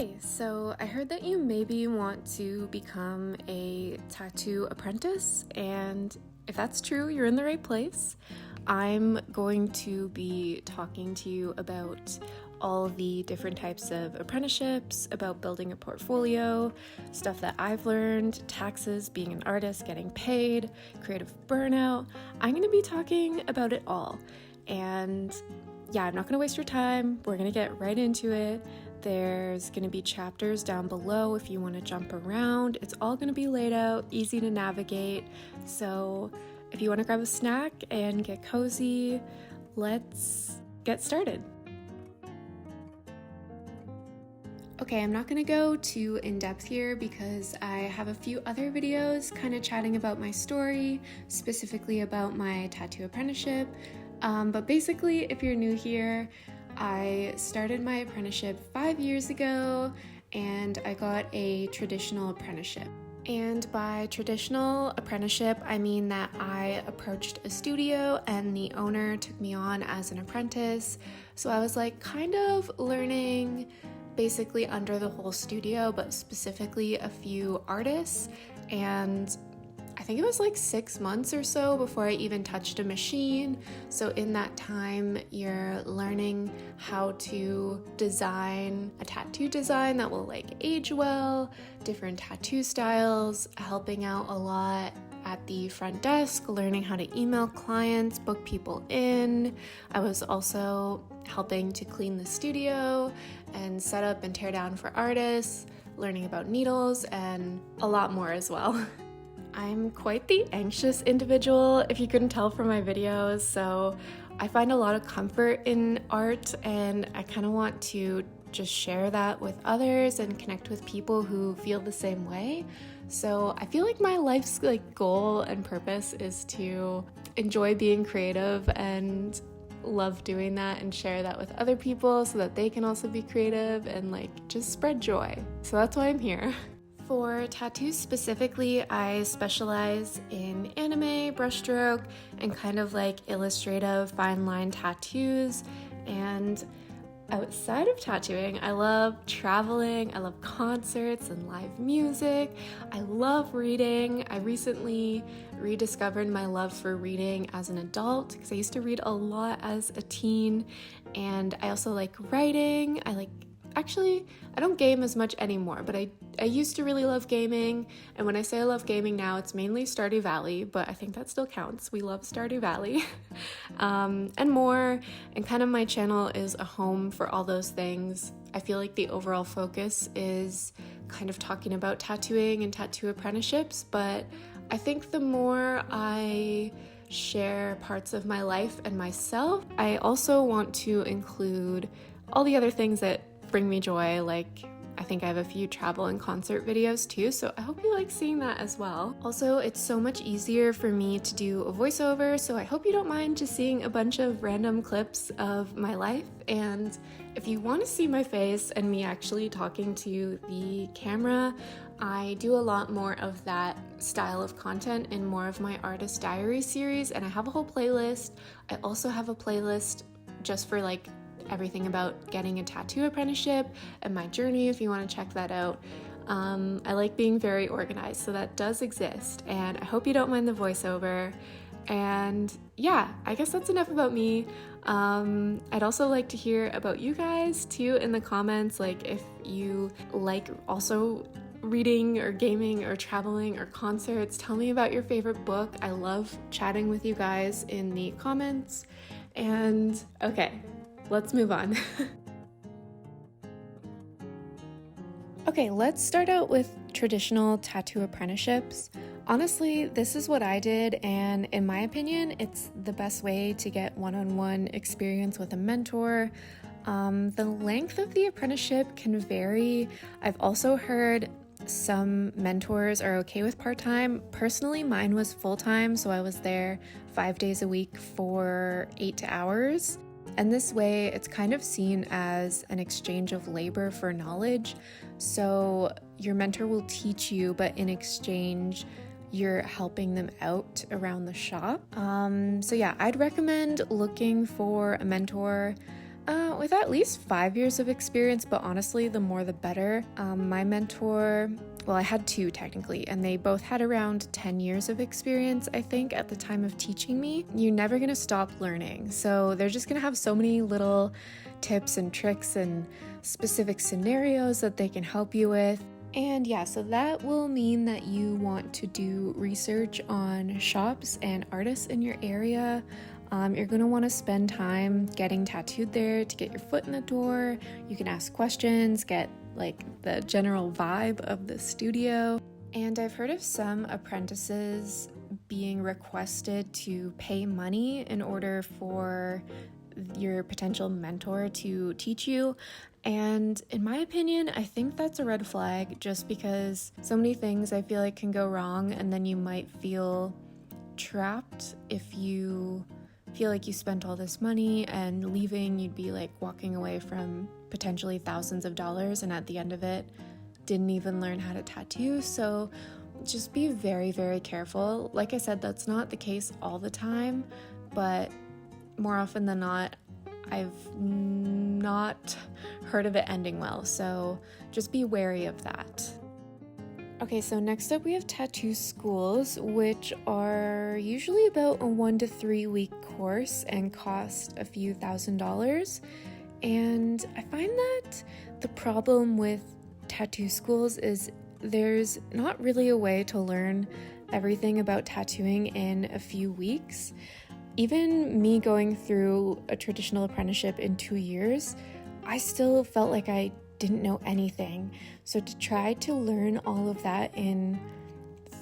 Hey, so I heard that you maybe want to become a tattoo apprentice, and if that's true, you're in the right place. I'm going to be talking to you about all the different types of apprenticeships, about building a portfolio, stuff that I've learned, taxes, being an artist, getting paid, creative burnout. I'm going to be talking about it all. And yeah, I'm not going to waste your time. We're going to get right into it. There's going to be chapters down below if you want to jump around. It's all going to be laid out, easy to navigate. So if you want to grab a snack and get cozy, let's get started. Okay, I'm not going to go too in-depth here because I have a few other videos kind of chatting about my story, specifically about my tattoo apprenticeship. But basically, if you're new here, I started my apprenticeship 5 years ago and I got a traditional apprenticeship. And by traditional apprenticeship, I mean that I approached a studio and the owner took me on as an apprentice. So I was like kind of learning basically under the whole studio, but specifically a few artists. And I think it was like 6 months or so before I even touched a machine. So in that time, you're learning how to design a tattoo design that will like age well, different tattoo styles, helping out a lot at the front desk, learning how to email clients, book people in. I was also helping to clean the studio and set up and tear down for artists, learning about needles and a lot more as well. I'm quite the anxious individual, if you couldn't tell from my videos, so I find a lot of comfort in art and I kind of want to just share that with others and connect with people who feel the same way. So I feel like my life's goal and purpose is to enjoy being creative and love doing that and share that with other people so that they can also be creative and just spread joy. So that's why I'm here. For tattoos specifically, I specialize in anime, brushstroke, and kind of illustrative fine line tattoos. And outside of tattooing, I love traveling, I love concerts and live music. I love reading. I recently rediscovered my love for reading as an adult because I used to read a lot as a teen. And I also like writing. Actually, I don't game as much anymore, but I used to really love gaming, and when I say I love gaming now, it's mainly Stardew Valley, but I think that still counts. We love Stardew Valley, and more, and kind of my channel is a home for all those things. I feel like the overall focus is kind of talking about tattooing and tattoo apprenticeships, but I think the more I share parts of my life and myself, I also want to include all the other things that bring me joy. I think I have a few travel and concert videos too, so I hope you like seeing that as well. Also, it's so much easier for me to do a voiceover, so I hope you don't mind just seeing a bunch of random clips of my life. And if you want to see my face and me actually talking to the camera, I do a lot more of that style of content in more of my artist diary series, and I have a whole playlist. I also have a playlist just for everything about getting a tattoo apprenticeship and my journey if you want to check that out. I like being very organized, so that does exist, and I hope you don't mind the voiceover. And yeah, I guess that's enough about me. I'd also like to hear about you guys too in the comments, if you like also reading or gaming or traveling or concerts. Tell me about your favorite book. I love chatting with you guys in the comments. And okay, let's move on. Okay, let's start out with traditional tattoo apprenticeships. Honestly, this is what I did, and in my opinion, it's the best way to get one-on-one experience with a mentor. The length of the apprenticeship can vary. I've also heard some mentors are okay with part-time. Personally, mine was full-time, so I was there 5 days a week for 8 hours. And this way, it's kind of seen as an exchange of labor for knowledge. So your mentor will teach you, but in exchange, you're helping them out around the shop. So yeah, I'd recommend looking for a mentor With at least 5 years of experience, but honestly, the more the better. My mentor, well, I had two technically, and they both had around 10 years of experience, I think, at the time of teaching me. You're never gonna stop learning, so they're just gonna have so many little tips and tricks and specific scenarios that they can help you with. And yeah, so that will mean that you want to do research on shops and artists in your area. You're going to want to spend time getting tattooed there to get your foot in the door. You can ask questions, get like the general vibe of the studio. And I've heard of some apprentices being requested to pay money in order for your potential mentor to teach you. And in my opinion, I think that's a red flag, just because so many things I feel like can go wrong, and then you might feel trapped if you feel like you spent all this money and leaving, you'd be like walking away from potentially thousands of dollars, and at the end of it didn't even learn how to tattoo. So just be very, very careful. Like I said, that's not the case all the time, but more often than not, I've not heard of it ending well, so just be wary of that. Okay, so next up we have tattoo schools, which are usually about a 1 to 3 week course and cost a few $1,000s. And I find that the problem with tattoo schools is there's not really a way to learn everything about tattooing in a few weeks. Even me going through a traditional apprenticeship in 2 years, I still felt like I didn't know anything. So to try to learn all of that in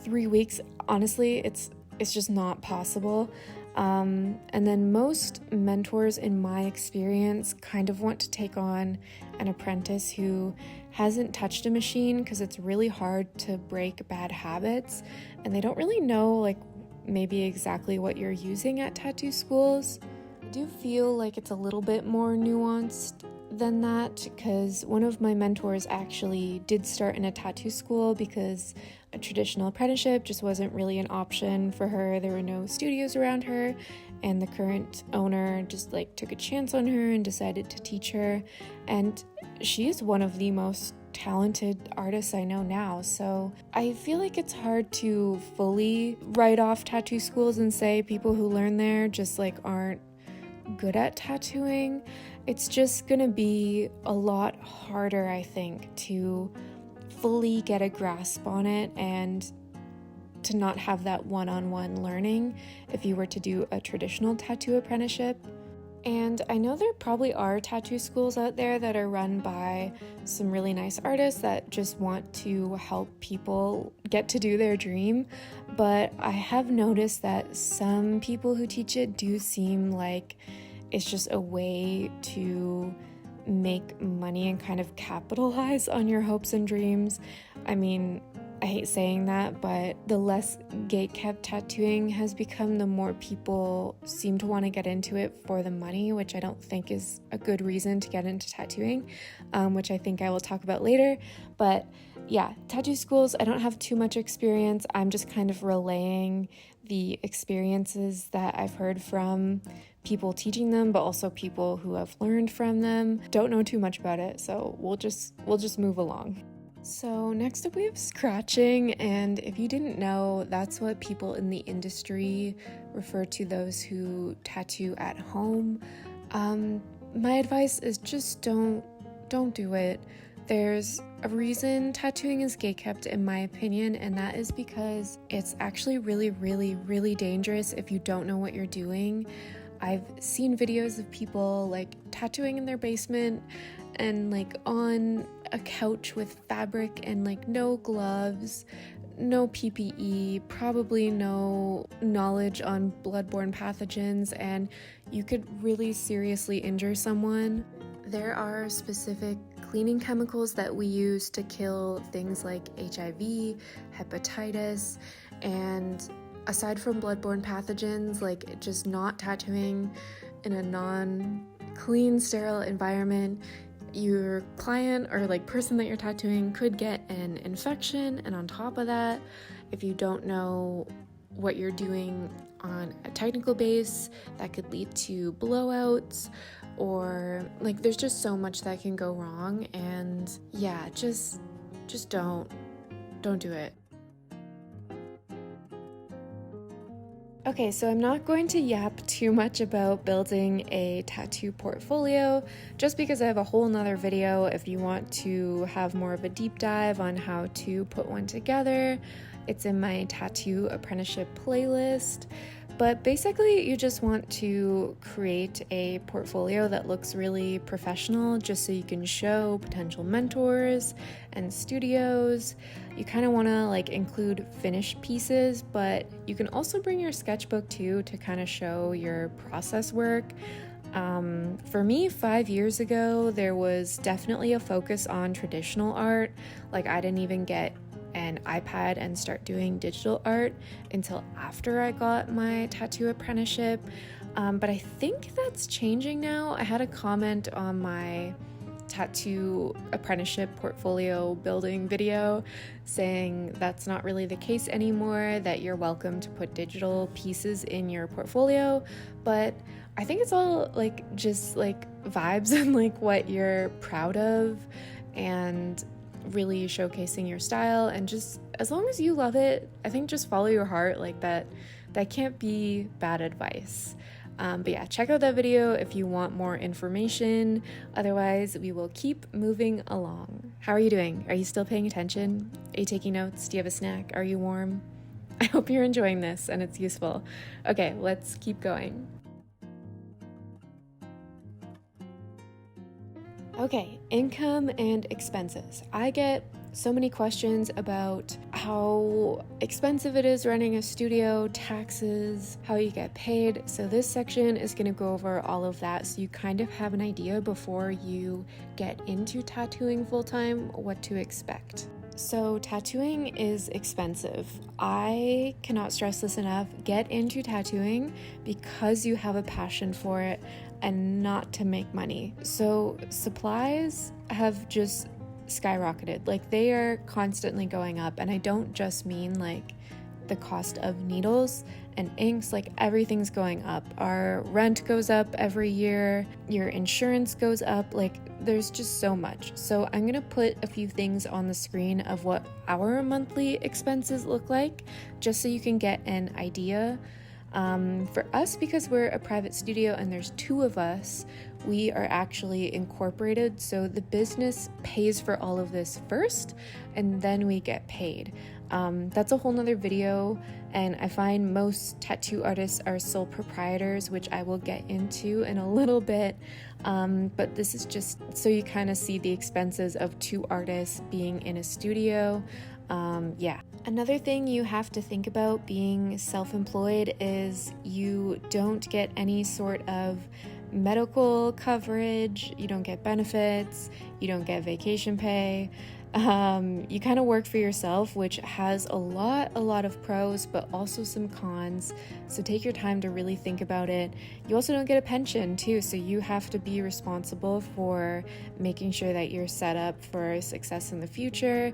3 weeks, honestly, it's just not possible. And then most mentors, in my experience, kind of want to take on an apprentice who hasn't touched a machine, because it's really hard to break bad habits, and they don't really know like maybe exactly what you're using at tattoo schools. I do feel like it's a little bit more nuanced than that, because one of my mentors actually did start in a tattoo school because a traditional apprenticeship just wasn't really an option for her. There were no studios around her, and the current owner just like took a chance on her and decided to teach her, and she is one of the most talented artists I know now. So I feel like it's hard to fully write off tattoo schools and say people who learn there just like aren't good at tattooing. It's just gonna be a lot harder, I think, to fully get a grasp on it and to not have that one-on-one learning if you were to do a traditional tattoo apprenticeship. And I know there probably are tattoo schools out there that are run by some really nice artists that just want to help people get to do their dream, but I have noticed that some people who teach it do seem like it's just a way to make money and kind of capitalize on your hopes and dreams. I mean, I hate saying that, but the less gate-kept tattooing has become, the more people seem to want to get into it for the money, which I don't think is a good reason to get into tattooing, which I think I will talk about later. But yeah, tattoo schools, I don't have too much experience. I'm just kind of relaying the experiences that I've heard from people teaching them, but also people who have learned from them. Don't know too much about it, so we'll just move along. So next up we have scratching, and if you didn't know, that's what people in the industry refer to those who tattoo at home. My advice is just don't do it. There's a reason tattooing is gatekept, in my opinion, and that is because it's actually really, really, really dangerous if you don't know what you're doing. I've seen videos of people like tattooing in their basement and like on a couch with fabric and like no gloves, no PPE, probably no knowledge on bloodborne pathogens, and you could really seriously injure someone. There are specific cleaning chemicals that we use to kill things like HIV, hepatitis, and aside from bloodborne pathogens, like just not tattooing in a non-clean, sterile environment, your client or like person that you're tattooing could get an infection. And on top of that, if you don't know what you're doing on a technical base that could lead to blowouts, or like there's just so much that can go wrong. And yeah, just don't do it. Okay, so I'm not going to yap too much about building a tattoo portfolio, just because I have a whole nother video if you want to have more of a deep dive on how to put one together. It's in my tattoo apprenticeship playlist. But basically, you just want to create a portfolio that looks really professional, just so you can show potential mentors and studios. You kind of want to like include finished pieces, but you can also bring your sketchbook too to kind of show your process work. For me, 5 years ago, there was definitely a focus on traditional art. Like, I didn't even get an iPad and start doing digital art until after I got my tattoo apprenticeship. But I think that's changing now. I had a comment on my tattoo apprenticeship portfolio building video saying that's not really the case anymore, that you're welcome to put digital pieces in your portfolio. But I think it's all like just like vibes and like what you're proud of, and really showcasing your style. And just as long as you love it, I think just follow your heart. Like that can't be bad advice. But yeah, check out that video if you want more information. Otherwise, we will keep moving along. How are you doing? Are you still paying attention? Are you taking notes? Do you have a snack? Are you warm? I hope you're enjoying this and it's useful. Okay, let's keep going. Okay, income and expenses. I get so many questions about how expensive it is running a studio, taxes, how you get paid. So this section is going to go over all of that, so you kind of have an idea before you get into tattooing full-time what to expect. So tattooing is expensive. I cannot stress this enough. Get into tattooing because you have a passion for it and not to make money. So supplies have just skyrocketed. Like, they are constantly going up, and I don't just mean like the cost of needles and inks. Like, everything's going up. Our rent goes up every year, your insurance goes up. Like, there's just so much. So I'm gonna put a few things on the screen of what our monthly expenses look like, just so you can get an idea. For us, because we're a private studio and there's 2 of us, we are actually incorporated, so the business pays for all of this first, and then we get paid. That's a whole nother video, and I find most tattoo artists are sole proprietors, which I will get into in a little bit, but this is just so you kind of see the expenses of 2 artists being in a studio. Yeah. Another thing you have to think about being self-employed is you don't get any sort of medical coverage, you don't get benefits, you don't get vacation pay. You kind of work for yourself, which has a lot of pros, but also some cons. So take your time to really think about it. You also don't get a pension too, so you have to be responsible for making sure that you're set up for success in the future.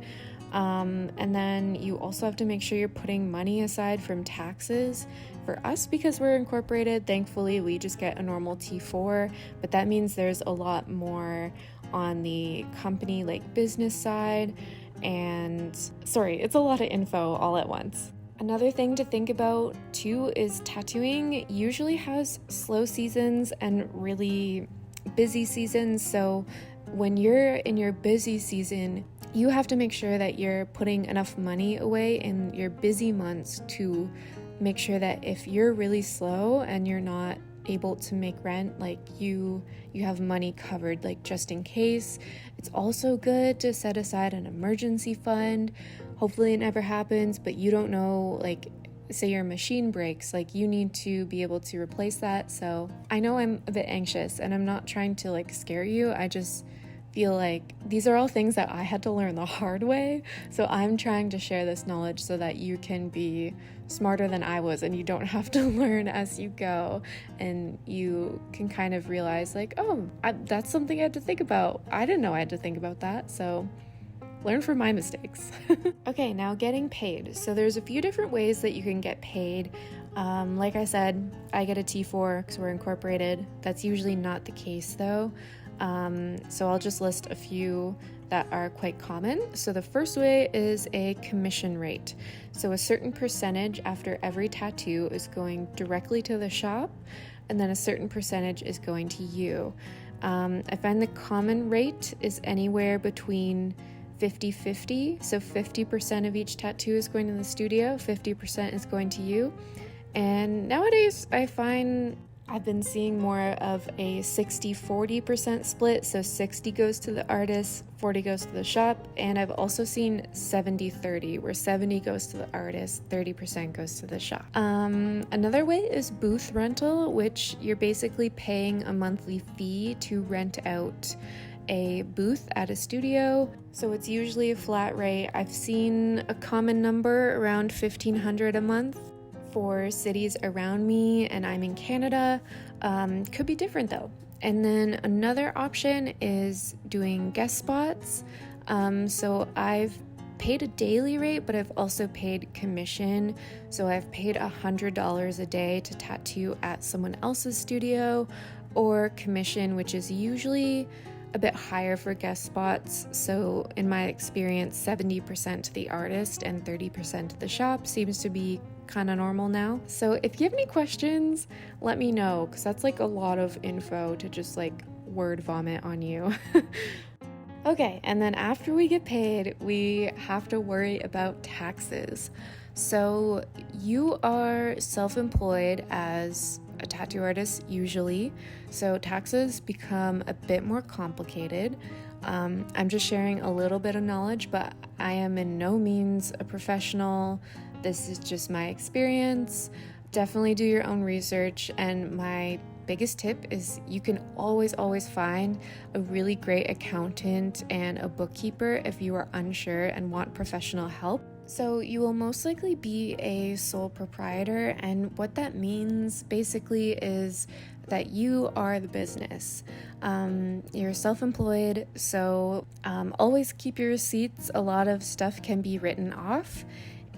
And then you also have to make sure you're putting money aside from taxes. For us, because we're incorporated, thankfully we just get a normal T4, but that means there's a lot more on the company like business side, and sorry, it's a lot of info all at once. Another thing to think about too is tattooing usually has slow seasons and really busy seasons. So when you're in your busy season, you have to make sure that you're putting enough money away in your busy months to make sure that if you're really slow and you're not able to make rent, like you have money covered, like just in case. It's also good to set aside an emergency fund. Hopefully it never happens, but you don't know, like say your machine breaks, like you need to be able to replace that. So I know I'm a bit anxious and I'm not trying to like scare you. I just feel like these are all things that I had to learn the hard way. So I'm trying to share this knowledge so that you can be smarter than I was and you don't have to learn as you go, and you can kind of realize like, oh, that's something I had to think about. I didn't know I had to think about that. So learn from my mistakes. Okay, now getting paid. So there's a few different ways that you can get paid. Like I said, I get a T4 because we're incorporated. That's usually not the case though. So I'll just list a few that are quite common. So the first way is a commission rate. So a certain percentage after every tattoo is going directly to the shop, and then a certain percentage is going to you. I find the common rate is anywhere between 50-50. So 50% of each tattoo is going to the studio, 50% is going to you. And nowadays I find I've been seeing more of a 60-40% split, so 60 goes to the artist, 40 goes to the shop, and I've also seen 70-30, where 70 goes to the artist, 30% goes to the shop. Another way is booth rental, which you're basically paying a monthly fee to rent out a booth at a studio. So it's usually a flat rate. I've seen a common number around $1,500 a month. For cities around me, and I'm in Canada, could be different though. And then another option is doing guest spots. So I've paid a daily rate, but I've also paid commission. So I've paid $100 a day to tattoo at someone else's studio, or commission, which is usually a bit higher for guest spots. So in my experience, 70% to the artist and 30% to the shop seems to be kind of normal now. So if you have any questions, let me know, because that's like a lot of info to just like word vomit on you. Okay, and then after we get paid, we have to worry about taxes. So you are self-employed as a tattoo artist usually, so taxes become a bit more complicated. I'm just sharing a little bit of knowledge, but I am in no means a professional. This is just my experience. Definitely do your own research, and my biggest tip is you can always find a really great accountant and a bookkeeper if you are unsure and want professional help. So you will most likely be a sole proprietor, and what that means basically is that you are the business. You're self-employed, so always keep your receipts. A lot of stuff can be written off,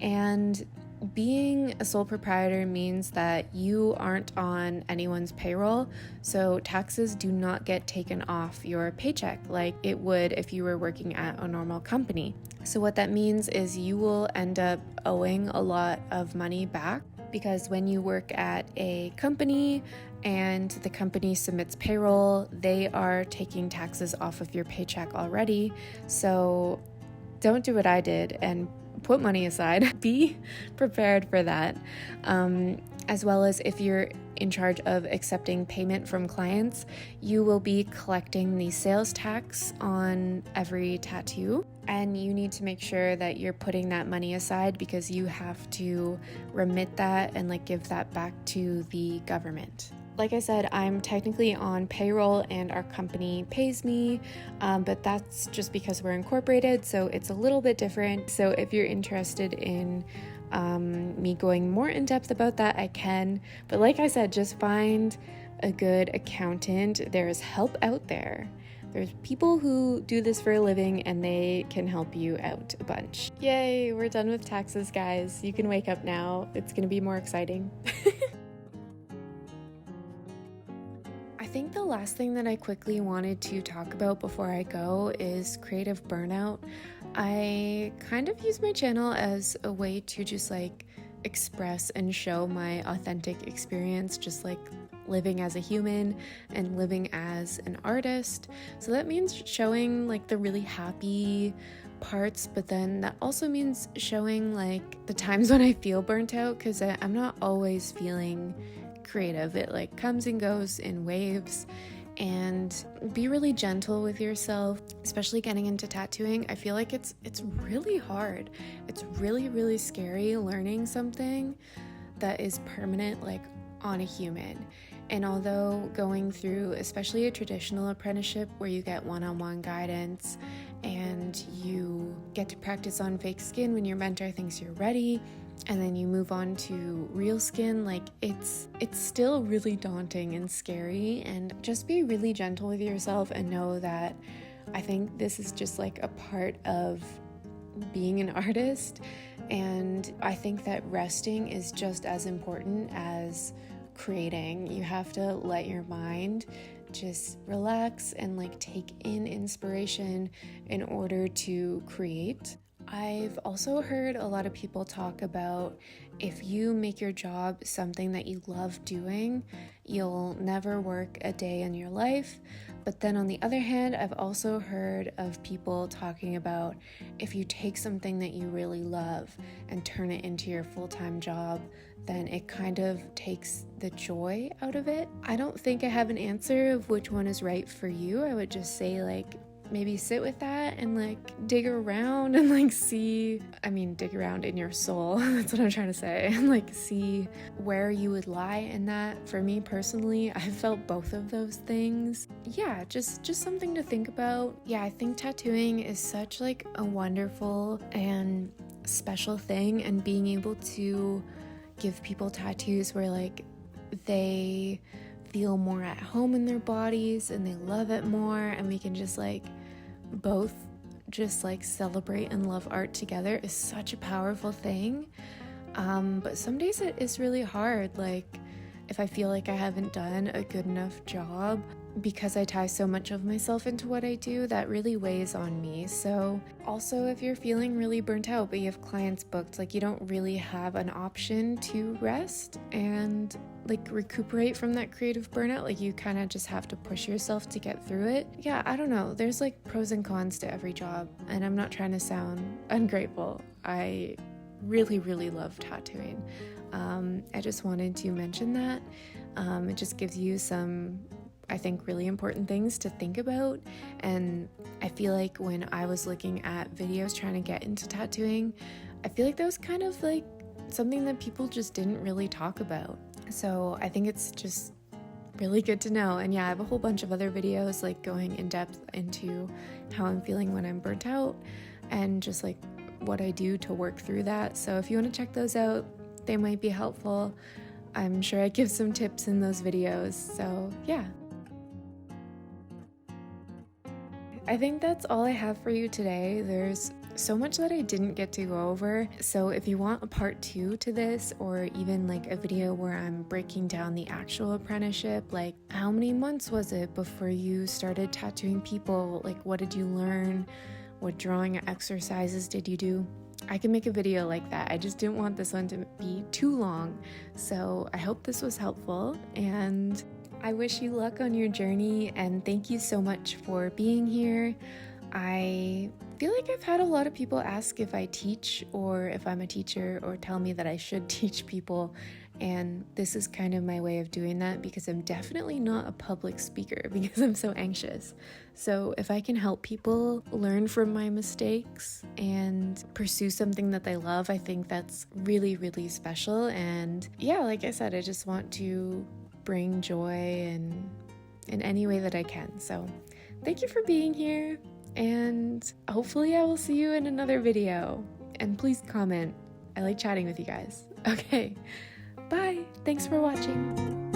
and being a sole proprietor means that you aren't on anyone's payroll, so taxes do not get taken off your paycheck like it would if you were working at a normal company. So what that means is you will end up owing a lot of money back, because when you work at a company and the company submits payroll, they are taking taxes off of your paycheck already. So don't do what I did and put money aside. Be prepared for that. As well as if you're in charge of accepting payment from clients, you will be collecting the sales tax on every tattoo, and you need to make sure that you're putting that money aside, because you have to remit that and like give that back to the government. Like I said, I'm technically on payroll and our company pays me, but that's just because we're incorporated, so it's a little bit different. So if you're interested in me going more in depth about that, I can. But like I said, just find a good accountant. There's help out there. There's people who do this for a living and they can help you out a bunch. Yay, we're done with taxes, guys. You can wake up now. It's gonna be more exciting. I think the last thing that I quickly wanted to talk about before I go is creative burnout. I kind of use my channel as a way to just like express and show my authentic experience, just like living as a human and living as an artist. So that means showing like the really happy parts, but then that also means showing like the times when I feel burnt out, because I'm not always feeling creative. It like comes and goes in waves. And be really gentle with yourself, especially getting into tattooing. I feel like it's really hard. It's really scary learning something that is permanent, like on a human. And although going through especially a traditional apprenticeship where you get one-on-one guidance and you get to practice on fake skin when your mentor thinks you're ready, and then you move on to real skin, like it's still really daunting and scary. And just be really gentle with yourself and know that I think this is just like a part of being an artist. And I think that resting is just as important as creating. You have to let your mind just relax and like take in inspiration in order to create. I've also heard a lot of people talk about if you make your job something that you love doing, you'll never work a day in your life. But then on the other hand, I've also heard of people talking about if you take something that you really love and turn it into your full-time job, then it kind of takes the joy out of it. I don't think I have an answer of which one is right for you. I would just say like, maybe sit with that and like dig around and like dig around in your soul. That's what I'm trying to say. And like see where you would lie in that. For me personally, I felt both of those things. Yeah, just something to think about. Yeah, I think tattooing is such like a wonderful and special thing, and being able to give people tattoos where like they feel more at home in their bodies and they love it more, and we can just like both just like celebrate and love art together is such a powerful thing. But some days it is really hard. Like if I feel like I haven't done a good enough job, because I tie so much of myself into what I do, that really weighs on me. So also if you're feeling really burnt out but you have clients booked, like you don't really have an option to rest and like recuperate from that creative burnout. Like you kind of just have to push yourself to get through it. Yeah, I don't know. There's like pros and cons to every job, and I'm not trying to sound ungrateful. I really, really love tattooing. I just wanted to mention that. It just gives you some, I think, really important things to think about. And I feel like when I was looking at videos trying to get into tattooing, I feel like that was kind of like something that people just didn't really talk about. So I think it's just really good to know. And yeah, I have a whole bunch of other videos like going in depth into how I'm feeling when I'm burnt out and just like what I do to work through that. So if you want to check those out, they might be helpful. I'm sure I give some tips in those videos. So yeah. I think that's all I have for you today. There's so much that I didn't get to go over. So if you want a part 2 to this, or even like a video where I'm breaking down the actual apprenticeship, like how many months was it before you started tattooing people? Like what did you learn? What drawing exercises did you do? I can make a video like that. I just didn't want this one to be too long. So I hope this was helpful, and I wish you luck on your journey, and thank you so much for being here. I feel like I've had a lot of people ask if I teach or if I'm a teacher, or tell me that I should teach people, and this is kind of my way of doing that, because I'm definitely not a public speaker because I'm so anxious. So if I can help people learn from my mistakes and pursue something that they love, I think that's really, really special. And yeah, like I said, I just want to bring joy in any way that I can. So thank you for being here, and hopefully I will see you in another video. And please comment. I like chatting with you guys. Okay, bye. Thanks for watching.